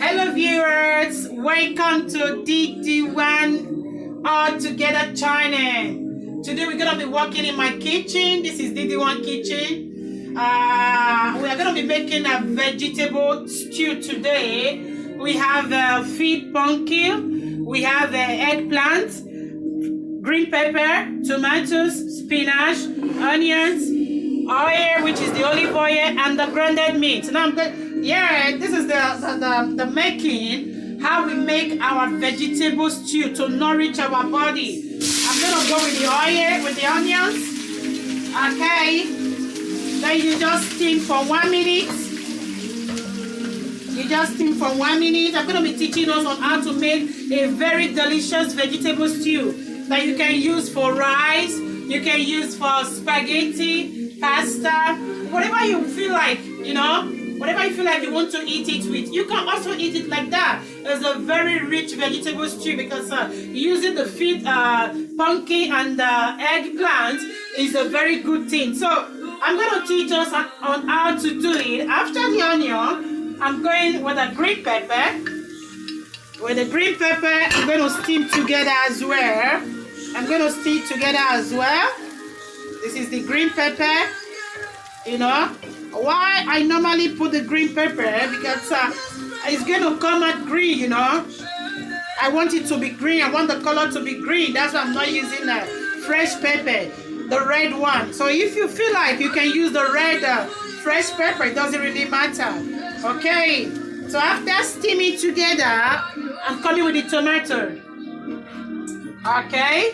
Hello viewers, welcome to DD1 All Together channel. Today we're gonna be working in my kitchen. This is DD1 kitchen. We are gonna be making a vegetable stew today. We have feed pumpkin, we have eggplant, green pepper, tomatoes, spinach, onions, oil, which is the olive oil, and the grounded meat. Now I'm going. Yeah, this is the making, how we make our vegetable stew to nourish our body. I'm gonna go with the oil, with the onions. Okay. Then you just steam for 1 minute. You just steam for 1 minute. I'm gonna be teaching us on how to make a very delicious vegetable stew that you can use for rice, you can use for spaghetti, pasta, whatever you feel like, you know. Whatever you feel like you want to eat it with, you can also eat it like that. It's a very rich vegetable stew because using the feed pumpkin and eggplant is a very good thing. So I'm going to teach us on how to do it. After the onion, I'm going with a green pepper. With the green pepper, I'm going to steam together as well. I'm going to steam together as well. This is the green pepper, you know. Why I normally put the green pepper, because it's going to come out green, you know. I want it to be green. I want the color to be green. That's why I'm not using a fresh pepper, the red one. So if you feel like you can use the red fresh pepper, it doesn't really matter. Okay. So after steaming together, I'm coming with the tomato. Okay.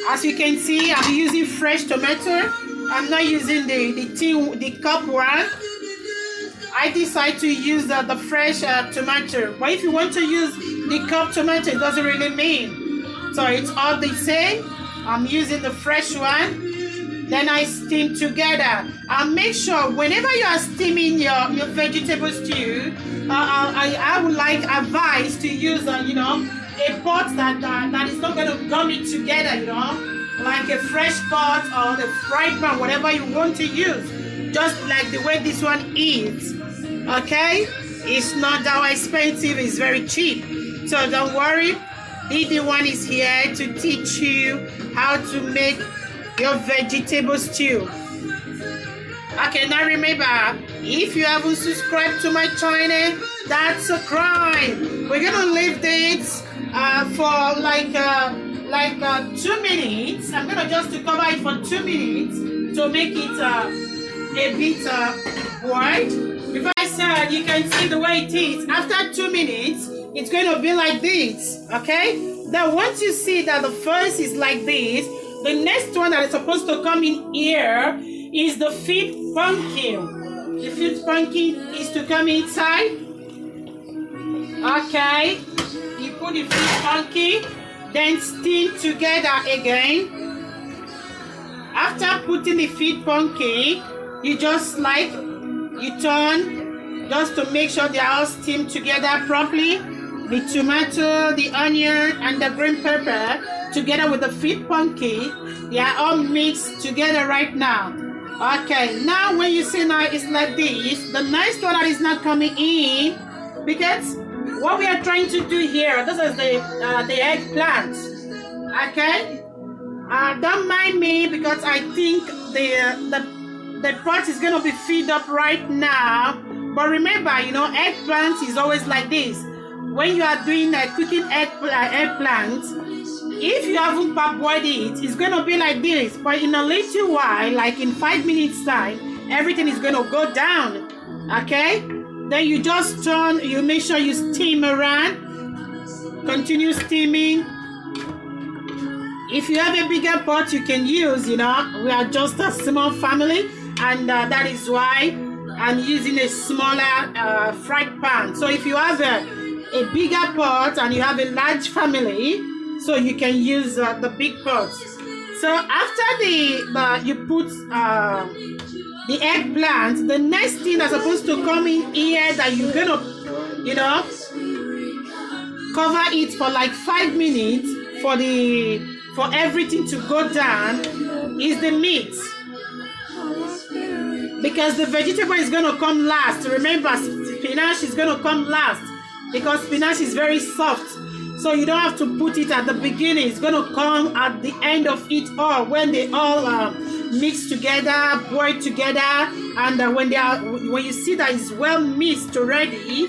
As you can see, I'm using fresh tomato. I'm not using the cup one. I decide to use the fresh tomato. But if you want to use the cup tomato, it doesn't really mean. So it's all the same. I'm using the fresh one. Then I steam together. And make sure whenever you are steaming your vegetable stew, I would like advice to use you know, a pot that is not going to gum it together, you know. Like a fresh pot or the fry pan, whatever you want to use. Just like the way this one is. Okay? It's not that expensive, it's very cheap. So don't worry. DD1 is here to teach you how to make your vegetable stew. Okay, now remember, if you haven't subscribed to my channel, that's a crime. We're gonna leave this for like 2 minutes. I'm gonna just to cover it for 2 minutes to make it a bit white. If I said, you can see the way it is. After 2 minutes, it's going to be like this. Okay. Then once you see that the first is like this, the next one that is supposed to come in here is the feed pumpkin. The feed pumpkin is to come inside. Okay. You put the feed pumpkin. Then steam together again. After putting the feed pumpkin, you just you turn just to make sure they are all steamed together properly. The tomato, the onion, and the green pepper together with the feed pumpkin, they are all mixed together right now. Okay, now when you see now it's like this, the next one that is not coming in, because what we are trying to do here, this is the eggplant. Okay? Don't mind me because I think the pot is going to be filled up right now. But remember, you know, eggplant is always like this. When you are doing cooking eggplant, if you haven't parboiled it, it's going to be like this. But in a little while, like in 5 minutes time, everything is going to go down. Okay? Then you just turn, you make sure you steam around, continue steaming. If you have a bigger pot, you can use, you know, we are just a small family, and that is why I'm using a smaller fried pan. So if you have a bigger pot and you have a large family, so you can use the big pot. So after you put the eggplant, the next thing that's supposed to come in here that you're gonna, you know, cover it for like 5 minutes for everything to go down is the meat. Because the vegetable is gonna come last. Remember, spinach is going to come last because spinach is very soft. So you don't have to put it at the beginning. It's going to come at the end of it all when they all mix together, boil together, and when you see that it's well mixed already,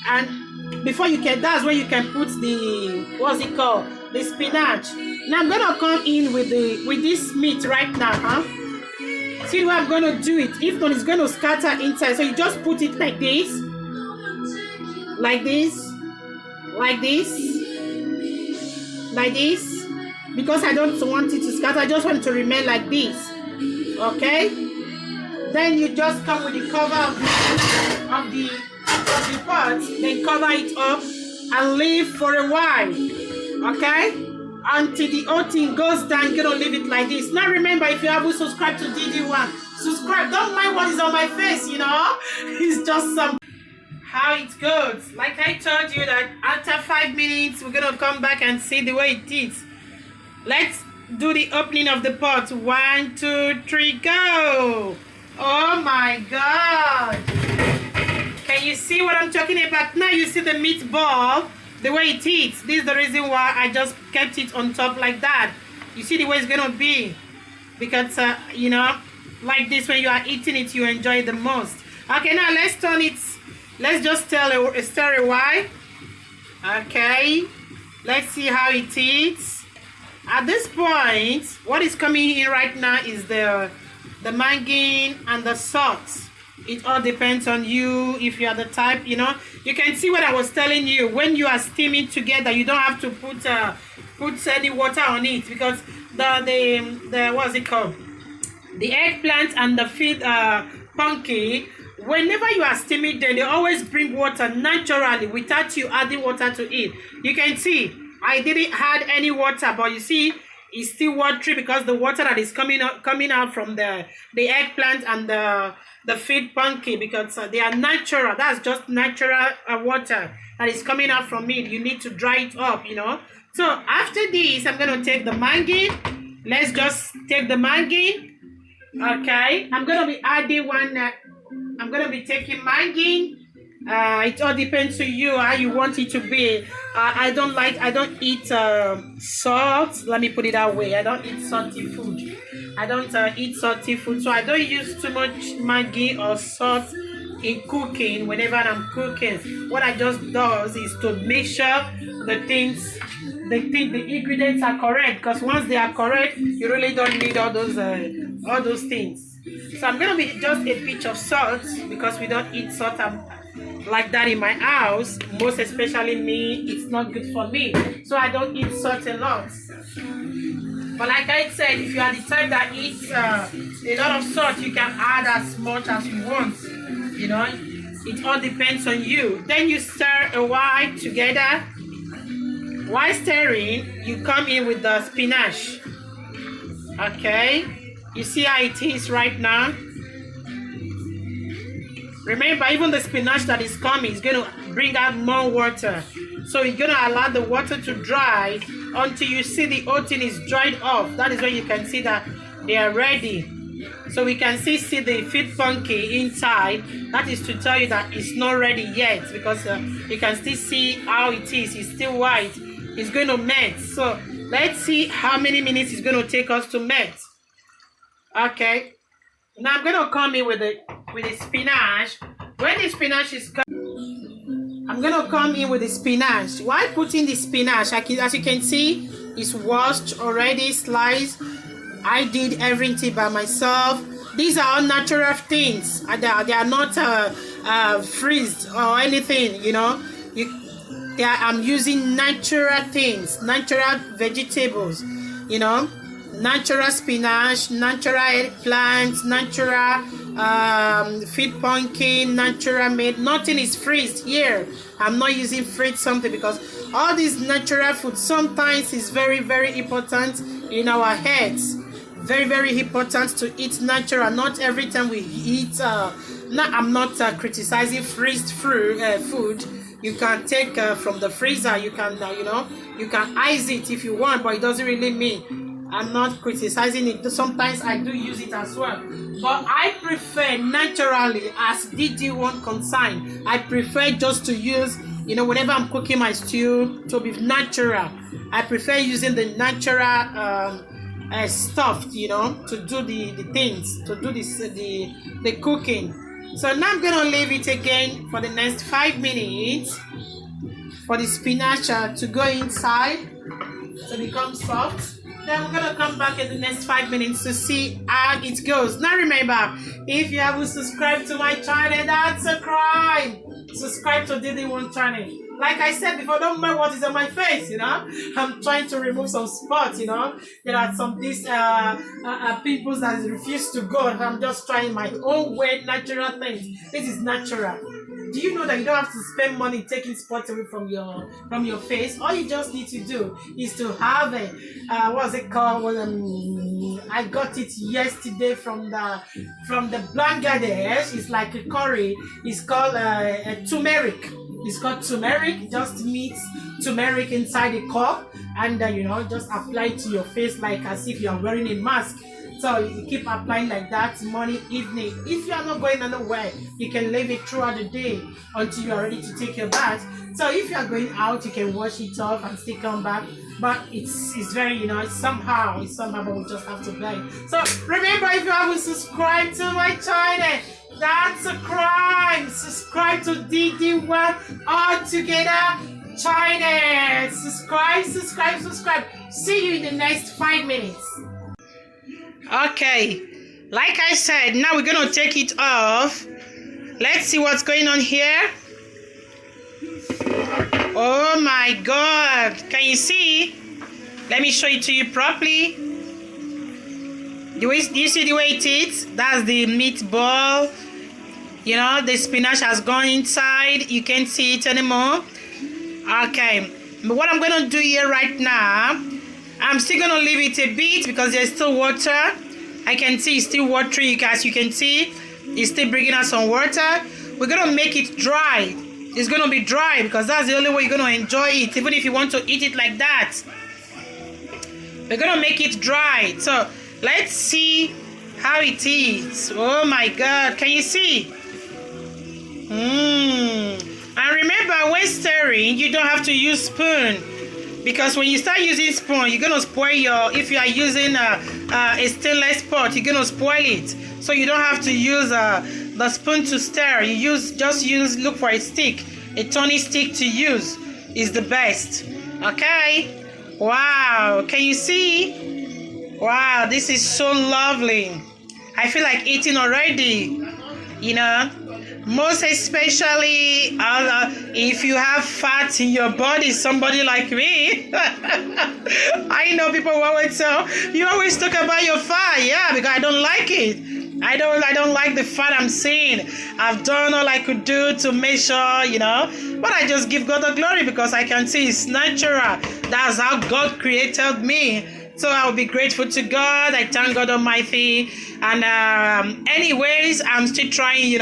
and before you can, that's when you can put the, what's it called, the spinach. Now I'm going to come in with this meat right now, huh? See the way I'm going to do it. If not, it's going to scatter inside. So you just put it like this, like this, like this, like this, because I don't want it to scatter. I just want it to remain like this. Okay, then you just come with the cover of the pot, then cover it up and leave for a while. Okay, until the whole thing goes down. You're gonna leave it like this. Now remember, if you haven't subscribed to DD1, subscribe. Don't mind what is on my face, you know. It's just some how it goes. Like I told you that after 5 minutes we're gonna come back and see the way it is. Let's do the opening of the pot. 1, 2, 3, go. Oh my God, can you see what I'm talking about? Now you see the meatball, the way it is. This is the reason why I just kept it on top like that. You see the way it's gonna be, because you know, like this, when you are eating it, you enjoy it the most. Okay, now let's turn it. Let's just stir a while. Okay, let's see how it is. At this point, what is coming in right now is the maggi and the salt. It all depends on you. If you are the type, you know, you can see what I was telling you. When you are steaming together, you don't have to put any water on it, because the what's it called? The eggplant and the feed pumpkin, whenever you are steaming them, they always bring water naturally without you adding water to it. You can see I didn't add any water, but you see it's still watery because the water that is coming out from the eggplant and the feed pumpkin, because they are natural. That's just natural water that is coming out from it. You need to dry it up, you know. So after this, I'm gonna take the mangi. Let's just take the mangi. Okay, I'm gonna be adding one. I'm gonna be taking mangi. It all depends on you how you want it to be. I don't eat salt. Let me put it that way. I don't eat salty food. I don't eat salty food, so I don't use too much maggi or salt in cooking. Whenever I'm cooking, what I just does is to make sure the ingredients are correct. Because once they are correct, you really don't need all those things. So I'm gonna be just a pinch of salt, because we don't eat salt like that in my house. Most especially me, it's not good for me, so I don't eat salt a lot. But like I said, if you are the type that eats a lot of salt, you can add as much as you want. You know, it all depends on you. Then you stir a while together. While stirring, you come in with the spinach. Okay, you see how it is right now. Remember, even the spinach that is coming is going to bring out more water. So you're going to allow the water to dry until you see the whole thing is dried off. That is when you can see that they are ready. So we can see the feed pumpkin inside. That is to tell you that it's not ready yet, because you can still see how it is. It's still white. It's going to melt. So let's see how many minutes it's going to take us to melt. Okay. Now I'm going to come in with the spinach. When the spinach is I'm going to come in with the spinach. While putting the spinach, as you can see, it's washed already, sliced. I did everything by myself. These are all natural things. They are not freezed or anything, you know. I'm using natural things, natural vegetables, you know. Natural spinach, natural eggplant, natural feed pumpkin, natural meat. Nothing is freezed here. I'm not using freeze something, because all these natural food sometimes is very, very important in our heads. Very, very important to eat natural. Not every time we eat. I'm not criticizing freezed food. You can take from the freezer. You can, you know, you can ice it if you want, but it doesn't really mean I'm not criticizing it. Sometimes I do use it as well. But I prefer naturally, as DD1 concerned, I prefer just to use, whenever I'm cooking my stew, to be natural. I prefer using the natural stuff, to do the things, to do the cooking. So now I'm gonna leave it again for the next 5 minutes for the spinach to go inside to become soft. Then we're gonna come back in the next 5 minutes to see how it goes. Now remember, if you haven't subscribed to my channel, that's a crime. Subscribe to DD1 channel. Like I said before, don't mind what is on my face, I'm trying to remove some spots, There are some these pimples that refuse to go. I'm just trying my own way, natural things. This is natural. Do you know that you don't have to spend money taking spots away from your face? All you just need to do is to have a what's it called? I got it yesterday from the Bangladesh. It's like a curry. It's called a turmeric. It's called turmeric. Just mix turmeric inside a cup and just apply it to your face like as if you are wearing a mask. So you keep applying like that morning, evening. If you are not going anywhere, you can leave it throughout the day until you are ready to take your bath. So if you are going out, you can wash it off and still come back. But it's very, it's somehow, but we just have to play. So remember, if you haven't subscribed to my channel, that's a crime. Subscribe to DD1 All Together channel. Subscribe. See you in the next 5 minutes. Okay, like I said, now we're gonna take it off. Let's see what's going on here. Oh my God, can you see? Let me show it to you properly. Do you see the way it is? That's the meatball. The spinach has gone inside. You can't see it anymore. Okay, but what I'm gonna do here right now, I'm still gonna leave it a bit because there's still water. I can see it's still watery, as you can see. It's still bringing out some water. We're gonna make it dry. It's gonna be dry because that's the only way you're gonna enjoy it, even if you want to eat it like that. We're gonna make it dry. So let's see how it is. Oh my God, can you see? And remember, when stirring, you don't have to use spoon. Because when you start using spoon, you're gonna spoil if you are using a stainless pot, you're gonna spoil it. So you don't have to use the spoon to stir. Look for a stick, a tiny stick to use is the best. Okay. Wow. Can you see? Wow. This is so lovely. I feel like eating already. Most especially if you have fat in your body, somebody like me. I know people will always say, you always talk about your fat. Yeah, because I don't like it. I don't like the fat I'm seeing. I've done all I could do to make sure, but I just give God the glory because I can see it's natural. That's how God created me. So I'll be grateful to God. I thank God Almighty. And anyways, I'm still trying,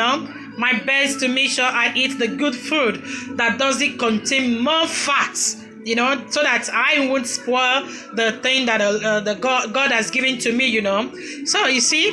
my best to make sure I eat the good food that doesn't contain more fats, so that I won't spoil the thing that God has given to me, So you see,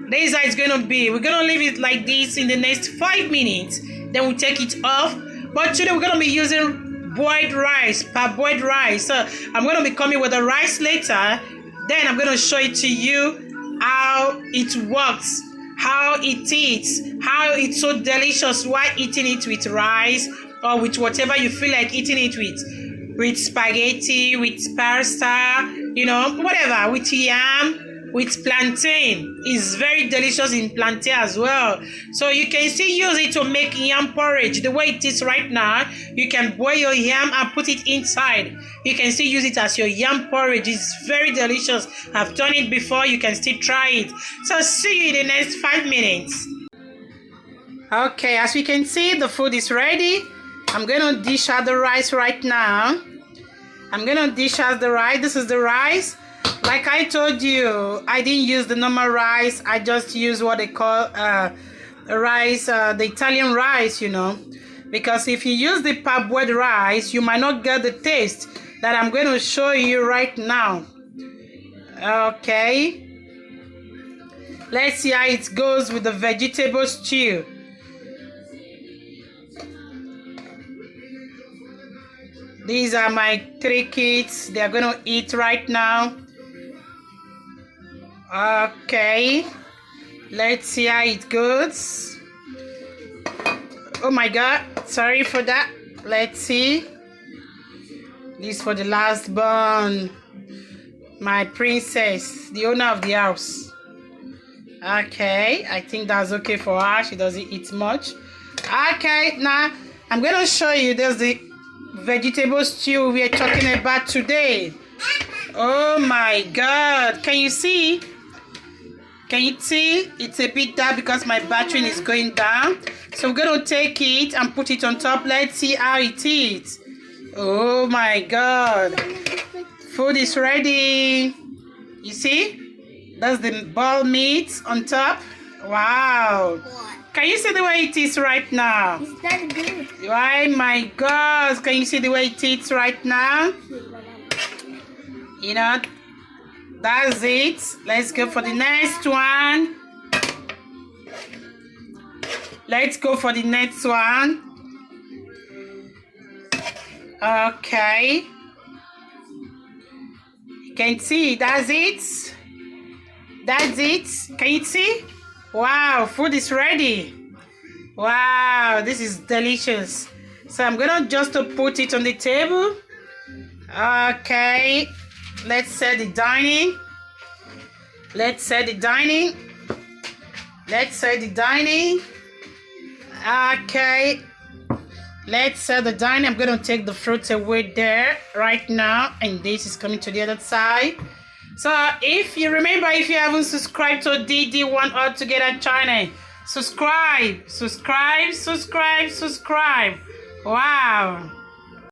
this is how it's going to be. We're going to leave it like this in the next 5 minutes. Then we'll take it off. But today we're going to be using boiled rice, parboiled rice. So I'm going to be coming with the rice later. Then I'm going to show it to you how it works, how it is, how it's so delicious while eating it with rice or with whatever you feel like eating it with spaghetti, with pasta, whatever, with yam, with plantain. It's very delicious in plantain as well. So you can still use it to make yam porridge. The way it is right now, you can boil your yam and put it inside. You can still use it as your yam porridge. It's very delicious. I've done it before. You can still try it. So see you in the next 5 minutes. Okay, as we can see, the food is ready. I'm going to dish out the rice right now. I'm going to dish out the rice. This is the rice. Like I told you, I didn't use the normal rice. I just used what they call rice, the Italian rice, Because if you use the parboiled rice, you might not get the taste that I'm going to show you right now. Okay. Let's see how it goes with the vegetable stew. These are my 3 kids. They are going to eat right now. Okay. Let's see how it goes. Oh my God. Sorry for that. Let's see. This for the last born. My princess. The owner of the house. Okay. I think that's okay for her. She doesn't eat much. Okay. Now, I'm going to show you. There's the vegetable stew we are talking about today. Oh my God. Can you see? Can you see? It's a bit dark because my battery is going down. So we're going to take it and put it on top. Let's see how it is. Oh my God. Food is ready. You see? That's the ball meat on top. Wow. Can you see the way it is right now? Is that good? Why, my God. Can you see the way it is right now? You know, that's it. Let's go for the next one. Let's go for the next one. Okay. You can see, that's it. That's it. Can you see? Wow, food is ready. Wow, this is delicious. So I'm gonna just put it on the table. Okay. Let's set the dining. Let's set the dining. Let's set the dining. Okay. Let's set the dining. I'm going to take the fruit away there right now. And this is coming to the other side. So if you remember, if you haven't subscribed to DD1 Altogether channel, subscribe. Wow.